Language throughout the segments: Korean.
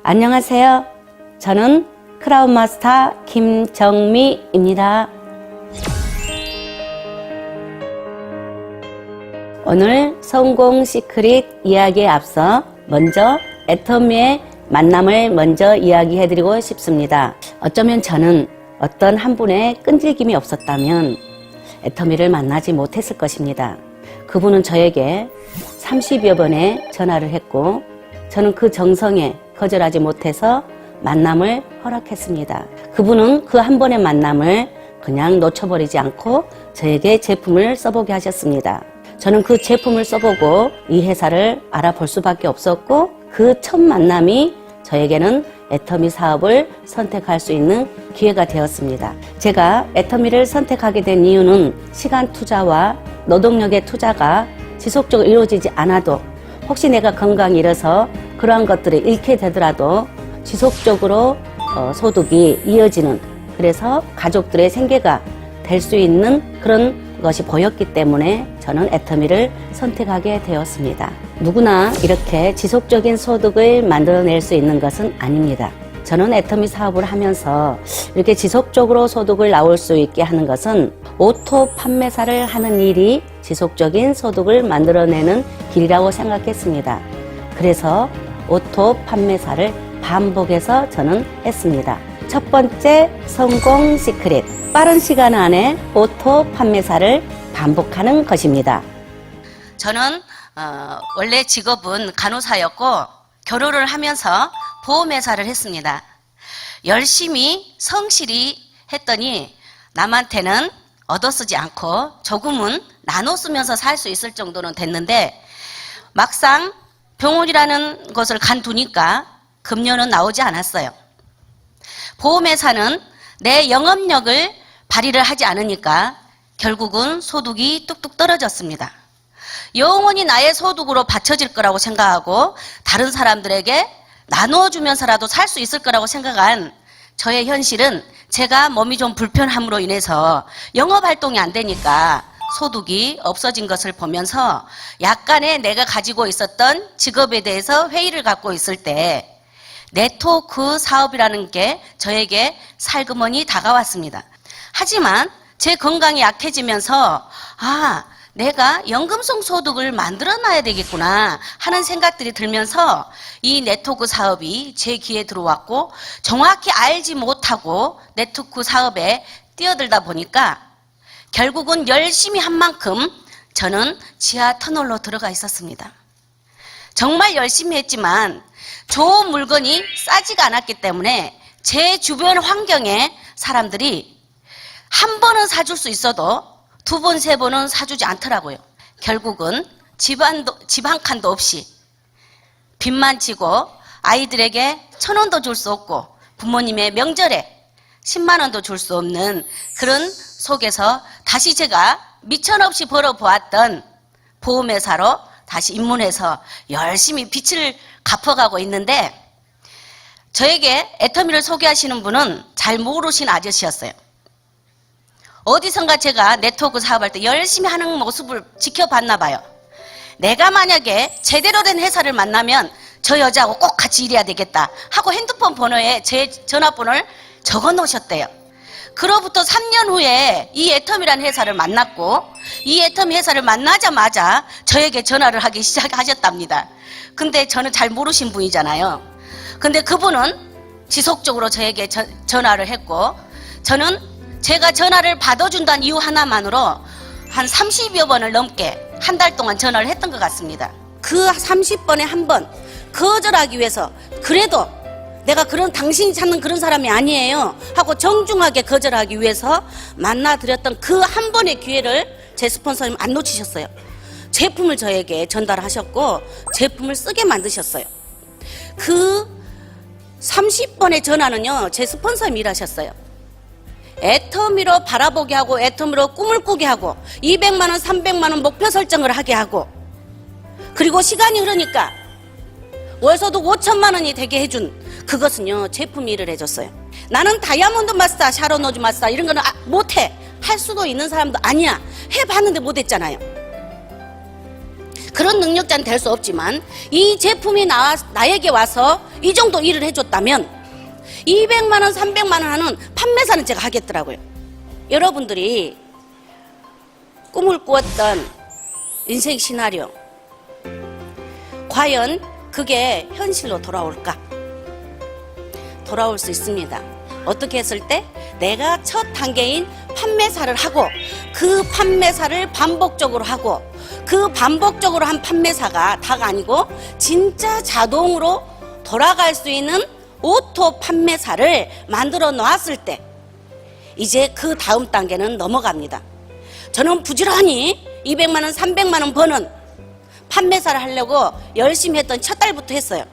안녕하세요. 저는 크라운 마스터 김정미입니다. 오늘 성공 시크릿 이야기에 앞서 먼저 애터미의 만남을 먼저 이야기해드리고 싶습니다. 어쩌면 저는 어떤 한 분의 끈질김이 없었다면 애터미를 만나지 못했을 것입니다. 그분은 저에게 30여 번의 전화를 했고 저는 그 정성에 거절하지 못해서 만남을 허락했습니다. 그분은 그 한 번의 만남을 그냥 놓쳐버리지 않고 저에게 제품을 써보게 하셨습니다. 저는 그 제품을 써보고 이 회사를 알아볼 수밖에 없었고 그 첫 만남이 저에게는 애터미 사업을 선택할 수 있는 기회가 되었습니다. 제가 애터미를 선택하게 된 이유는 시간 투자와 노동력의 투자가 지속적으로 이루어지지 않아도 혹시 내가 건강이 잃어서 그러한 것들을 잃게 되더라도 지속적으로 소득이 이어지는, 그래서 가족들의 생계가 될 수 있는 그런 것이 보였기 때문에 저는 애터미를 선택하게 되었습니다. 누구나 이렇게 지속적인 소득을 만들어낼 수 있는 것은 아닙니다. 저는 애터미 사업을 하면서 이렇게 지속적으로 소득을 나올 수 있게 하는 것은 오토 판매사를 하는 일이 지속적인 소득을 만들어내는 길이라고 생각했습니다. 그래서 오토 판매사를 반복해서 저는 했습니다. 첫 번째 성공 시크릿, 빠른 시간 안에 오토 판매사를 반복하는 것입니다. 저는 원래 직업은 간호사였고 결혼을 하면서 보험회사를 했습니다. 열심히 성실히 했더니 남한테는 얻어쓰지 않고 조금은 나눠 쓰면서 살 수 있을 정도는 됐는데 막상 병원이라는 것을 간두니까 급료는 나오지 않았어요. 보험회사는 내 영업력을 발휘를 하지 않으니까 결국은 소득이 뚝뚝 떨어졌습니다. 영원히 나의 소득으로 받쳐질 거라고 생각하고 다른 사람들에게 나눠주면서라도 살 수 있을 거라고 생각한 저의 현실은 제가 몸이 좀 불편함으로 인해서 영업활동이 안 되니까 소득이 없어진 것을 보면서 약간의 내가 가지고 있었던 직업에 대해서 회의를 갖고 있을 때 네트워크 사업이라는 게 저에게 살그머니 다가왔습니다. 하지만 제 건강이 약해지면서 내가 연금성 소득을 만들어놔야 되겠구나 하는 생각들이 들면서 이 네트워크 사업이 제 귀에 들어왔고 정확히 알지 못하고 네트워크 사업에 뛰어들다 보니까 결국은 열심히 한 만큼 저는 지하 터널로 들어가 있었습니다. 정말 열심히 했지만 좋은 물건이 싸지가 않았기 때문에 제 주변 환경에 사람들이 한 번은 사줄 수 있어도 두 번, 세 번은 사주지 않더라고요. 결국은 집 한 칸도 없이 빚만 지고 아이들에게 1,000원도 줄 수 없고 부모님의 명절에 10만 원도 줄 수 없는 그런 속에서 다시 제가 미천없이 벌어보았던 보험회사로 다시 입문해서 열심히 빚을 갚아가고 있는데 저에게 애터미를 소개하시는 분은 잘 모르신 아저씨였어요. 어디선가 제가 네트워크 사업할 때 열심히 하는 모습을 지켜봤나 봐요. 내가 만약에 제대로 된 회사를 만나면 저 여자하고 꼭 같이 일해야 되겠다 하고 핸드폰 번호에 제 전화번호를 적어 놓으셨대요. 그로부터 3년 후에 이 애터미라는 회사를 만났고 이 애터미 회사를 만나자마자 저에게 전화를 하기 시작하셨답니다. 근데 저는 잘 모르신 분이잖아요. 근데 그분은 지속적으로 저에게 전화를 했고 저는 제가 전화를 받아준다는 이유 하나만으로 한 30여 번을 넘게 한 달 동안 전화를 했던 것 같습니다. 그 30번에 한 번 거절하기 위해서 그래도 내가 그런 당신이 찾는 그런 사람이 아니에요 하고 정중하게 거절하기 위해서 만나드렸던 그 한 번의 기회를 제 스폰서님 안 놓치셨어요. 제품을 저에게 전달하셨고 제품을 쓰게 만드셨어요. 그 30번의 전화는요 제 스폰서님이 일하셨어요. 애터미로 바라보게 하고 애터미로 꿈을 꾸게 하고 200만 원, 300만 원 목표 설정을 하게 하고 그리고 시간이 흐르니까 월소득 5천만 원이 되게 해준 그것은요 제품이 일을 해줬어요. 나는 다이아몬드 마스터, 샤론 로즈 마스터 이런 거는 못해. 할 수도 있는 사람도 아니야. 해봤는데 못했잖아요. 그런 능력자는 될 수 없지만 이 제품이 나에게 와서 이 정도 일을 해줬다면 200만 원, 300만 원 하는 판매사는 제가 하겠더라고요. 여러분들이 꿈을 꾸었던 인생 시나리오, 과연 그게 현실로 돌아올까? 돌아올 수 있습니다. 어떻게 했을 때 내가 첫 단계인 판매사를 하고 그 판매사를 반복적으로 하고 그 반복적으로 한 판매사가 다가 아니고 진짜 자동으로 돌아갈 수 있는 오토 판매사를 만들어 놨을 때 이제 그 다음 단계는 넘어갑니다. 저는 부지런히 200만 원, 300만 원 버는 판매사를 하려고 열심히 했던 첫 달부터 했어요.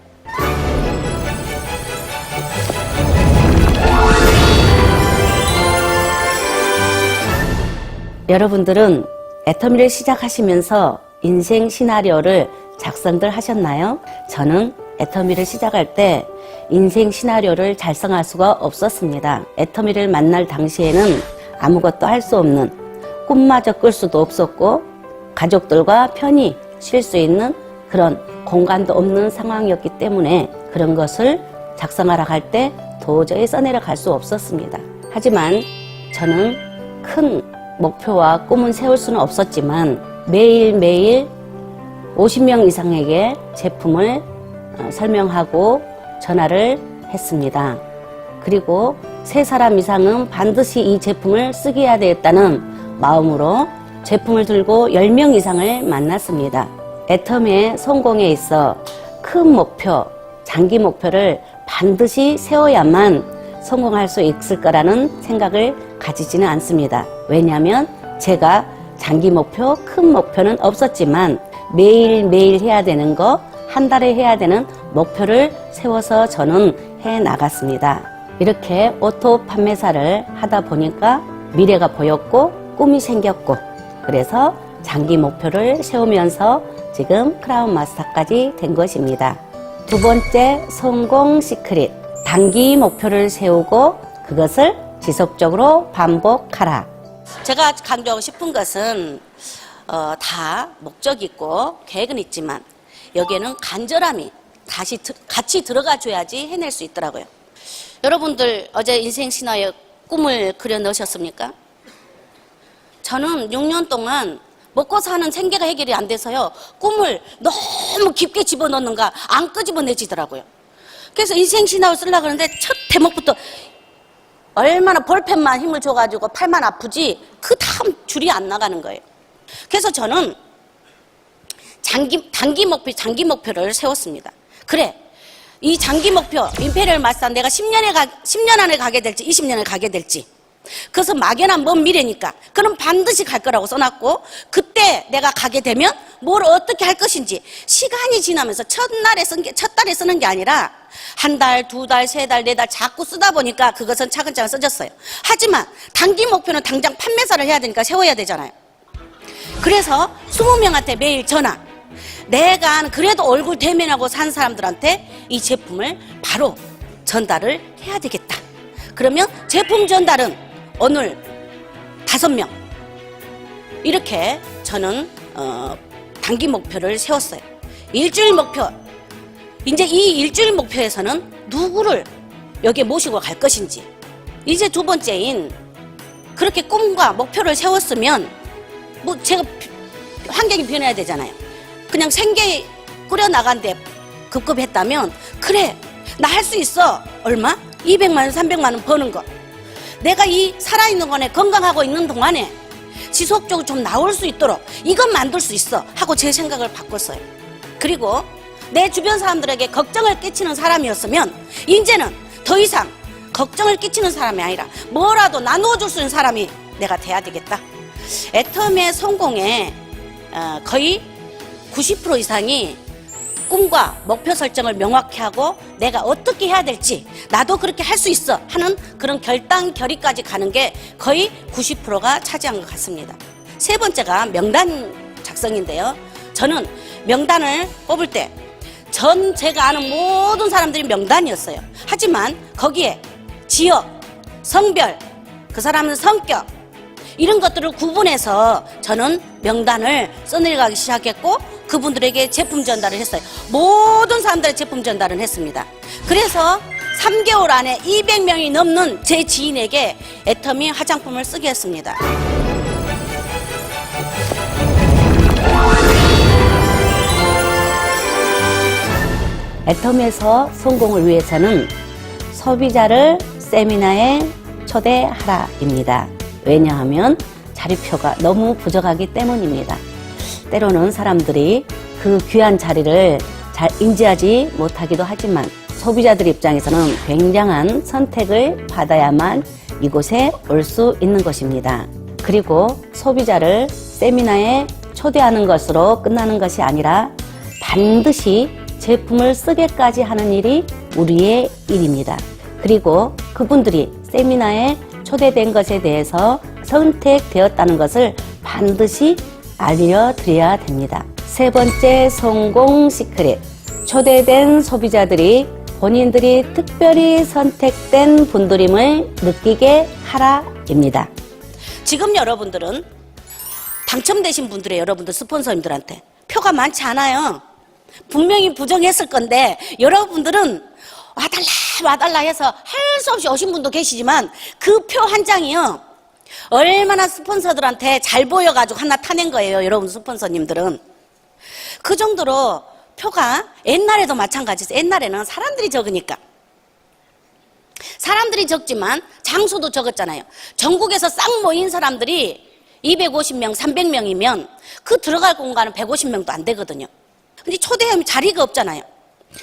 여러분들은 애터미를 시작하시면서 인생 시나리오를 작성들 하셨나요? 저는 애터미를 시작할 때 인생 시나리오를 작성할 수가 없었습니다. 애터미를 만날 당시에는 아무것도 할 수 없는, 꿈마저 꿀 수도 없었고 가족들과 편히 쉴 수 있는 그런 공간도 없는 상황이었기 때문에 그런 것을 작성하러 갈 때 도저히 써내려 갈 수 없었습니다. 하지만 저는 큰 목표와 꿈은 세울 수는 없었지만 매일매일 50명 이상에게 제품을 설명하고 전화를 했습니다. 그리고 3사람 이상은 반드시 이 제품을 쓰게 해야 되겠다는 마음으로 제품을 들고 10명 이상을 만났습니다. 애터미의 성공에 있어 큰 목표, 장기 목표를 반드시 세워야만 성공할 수 있을 거라는 생각을 가지지는 않습니다. 왜냐하면 제가 장기 목표, 큰 목표는 없었지만 매일매일 해야 되는 거, 한 달에 해야 되는 목표를 세워서 저는 해 나갔습니다. 이렇게 오토 판매사를 하다 보니까 미래가 보였고 꿈이 생겼고 그래서 장기 목표를 세우면서 지금 크라운 마스터까지 된 것입니다. 두 번째 성공 시크릿, 단기 목표를 세우고 그것을 지속적으로 반복하라. 제가 강조하고 싶은 것은 다 목적이 있고 계획은 있지만 여기에는 간절함이 같이 들어가 줘야지 해낼 수 있더라고요. 여러분들 어제 인생 신화에 꿈을 그려 넣으셨습니까? 저는 6년 동안 먹고 사는 생계가 해결이 안 돼서요. 꿈을 너무 깊게 집어넣는가 안 끄집어내지더라고요. 그래서 인생 신화를 쓰려고 하는데 첫 대목부터 얼마나 볼펜만 힘을 줘가지고 팔만 아프지 그 다음 줄이 안 나가는 거예요. 그래서 저는 단기 목표, 장기 목표를 세웠습니다. 그래, 이 장기 목표, 임페리얼 마스터 내가 10년 안에 가게 될지 20년에 가게 될지 그래서 막연한 먼 미래니까 그럼 반드시 갈 거라고 써놨고 그때 내가 가게 되면 뭘 어떻게 할 것인지 시간이 지나면서 첫 달에 쓰는 게 아니라 한 달, 2달, 3달, 4달 자꾸 쓰다 보니까 그것은 차근차근 써졌어요. 하지만 단기 목표는 당장 판매사를 해야 되니까 세워야 되잖아요. 그래서 20명한테 매일 전화, 내가 그래도 얼굴 대면하고 산 사람들한테 이 제품을 바로 전달을 해야 되겠다. 그러면 제품 전달은 오늘 5명 이렇게 저는 단기 목표를 세웠어요. 일주일 목표, 이제 이 일주일 목표에서는 누구를 여기에 모시고 갈 것인지, 이제 두 번째인 그렇게 꿈과 목표를 세웠으면 뭐 제가 환경이 변해야 되잖아요. 그냥 생계 꾸려나간데 급급했다면 그래 나 할 수 있어. 얼마? 200만 원 300만 원 버는 거 내가 이 살아있는 거네 건강하고 있는 동안에 지속적으로 좀 나올 수 있도록 이건 만들 수 있어 하고 제 생각을 바꿨어요. 그리고 내 주변 사람들에게 걱정을 끼치는 사람이었으면 이제는 더 이상 걱정을 끼치는 사람이 아니라 뭐라도 나누어줄 수 있는 사람이 내가 돼야 되겠다. 애터미의 성공에 거의 90% 이상이 꿈과 목표 설정을 명확히 하고 내가 어떻게 해야 될지 나도 그렇게 할 수 있어 하는 그런 결단결의까지 가는 게 거의 90%가 차지한 것 같습니다. 세 번째가 명단 작성인데요. 저는 명단을 뽑을 때 전 제가 아는 모든 사람들이 명단이었어요. 하지만 거기에 지역, 성별, 그 사람의 성격 이런 것들을 구분해서 저는 명단을 써내려가기 시작했고 그분들에게 제품 전달을 했어요. 모든 사람들의 제품 전달을 했습니다. 그래서 3개월 안에 200명이 넘는 제 지인에게 애터미 화장품을 쓰게 했습니다. 애터미에서 성공을 위해서는 소비자를 세미나에 초대하라입니다. 왜냐하면 자리표가 너무 부족하기 때문입니다. 때로는 사람들이 그 귀한 자리를 잘 인지하지 못하기도 하지만 소비자들 입장에서는 굉장한 선택을 받아야만 이곳에 올 수 있는 것입니다. 그리고 소비자를 세미나에 초대하는 것으로 끝나는 것이 아니라 반드시 제품을 쓰게까지 하는 일이 우리의 일입니다. 그리고 그분들이 세미나에 초대된 것에 대해서 선택되었다는 것을 반드시 알려드려야 됩니다. 세 번째 성공 시크릿. 초대된 소비자들이 본인들이 특별히 선택된 분들임을 느끼게 하라입니다. 지금 여러분들은 당첨되신 분들의 여러분들 스폰서님들한테 표가 많지 않아요. 분명히 부정했을 건데 여러분들은 와달라 해서 할 수 없이 오신 분도 계시지만 그 표 한 장이요 얼마나 스폰서들한테 잘 보여가지고 하나 타낸 거예요. 여러분 스폰서님들은 그 정도로 표가 옛날에도 마찬가지죠. 옛날에는 사람들이 적으니까 사람들이 적지만 장소도 적었잖아요. 전국에서 싹 모인 사람들이 250명, 300명이면 그 들어갈 공간은 150명도 안 되거든요. 근데 초대하면 자리가 없잖아요.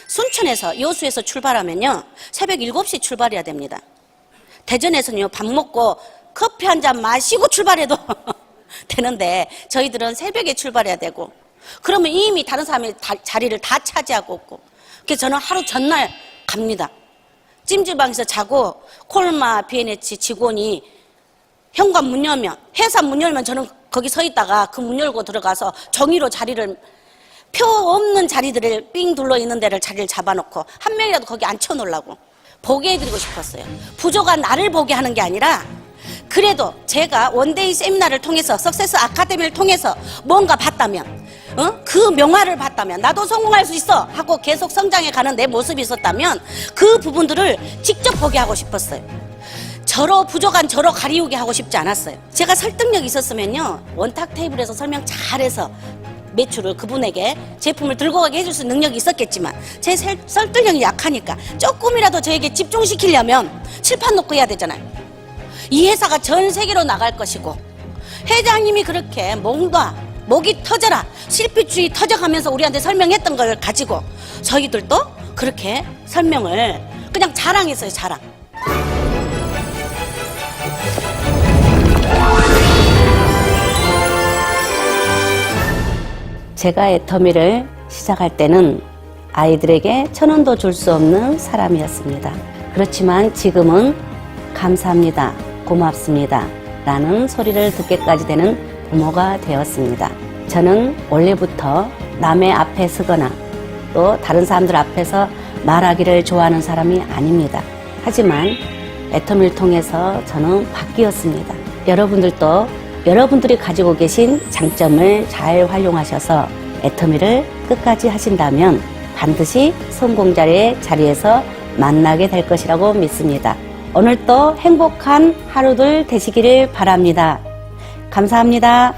순천에서 여수에서 출발하면요 새벽 7시 출발해야 됩니다. 대전에서는요 밥 먹고 커피 한 잔 마시고 출발해도 되는데 저희들은 새벽에 출발해야 되고 그러면 이미 다른 사람이 자리를 다 차지하고 있고 그래서 저는 하루 전날 갑니다. 찜질방에서 자고 콜마 B&H 직원이 현관 문 열면 회사 문 열면 저는 거기 서 있다가 그 문 열고 들어가서 정의로 자리를 표 없는 자리들을 삥 둘러 있는 데를 자리를 잡아놓고 한 명이라도 거기 앉혀놓으려고 보게 해드리고 싶었어요. 부족한 나를 보게 하는 게 아니라 그래도 제가 원데이 세미나를 통해서 석세스 아카데미를 통해서 뭔가 봤다면 그 명화를 봤다면 나도 성공할 수 있어 하고 계속 성장해가는 내 모습이 있었다면 그 부분들을 직접 보게 하고 싶었어요. 저로 부족한 저로 가리우게 하고 싶지 않았어요. 제가 설득력이 있었으면요 원탁 테이블에서 설명 잘해서 매출을 그분에게 제품을 들고 가게 해줄 수 있는 능력이 있었겠지만 제 설득력이 약하니까 조금이라도 저에게 집중시키려면 칠판 놓고 해야 되잖아요. 이 회사가 전 세계로 나갈 것이고 회장님이 그렇게 목이 터져라 실핏줄이 터져가면서 우리한테 설명했던 걸 가지고 저희들도 그렇게 설명을 그냥 자랑했어요. 자랑. 제가 애터미를 시작할 때는 아이들에게 1,000원도 줄 수 없는 사람이었습니다. 그렇지만 지금은 감사합니다, 고맙습니다 라는 소리를 듣게까지 되는 부모가 되었습니다. 저는 원래부터 남의 앞에 서거나 또 다른 사람들 앞에서 말하기를 좋아하는 사람이 아닙니다. 하지만 애터미를 통해서 저는 바뀌었습니다. 여러분들도 여러분들이 가지고 계신 장점을 잘 활용하셔서 애터미를 끝까지 하신다면 반드시 성공자의 자리에서 만나게 될 것이라고 믿습니다. 오늘도 행복한 하루들 되시기를 바랍니다. 감사합니다.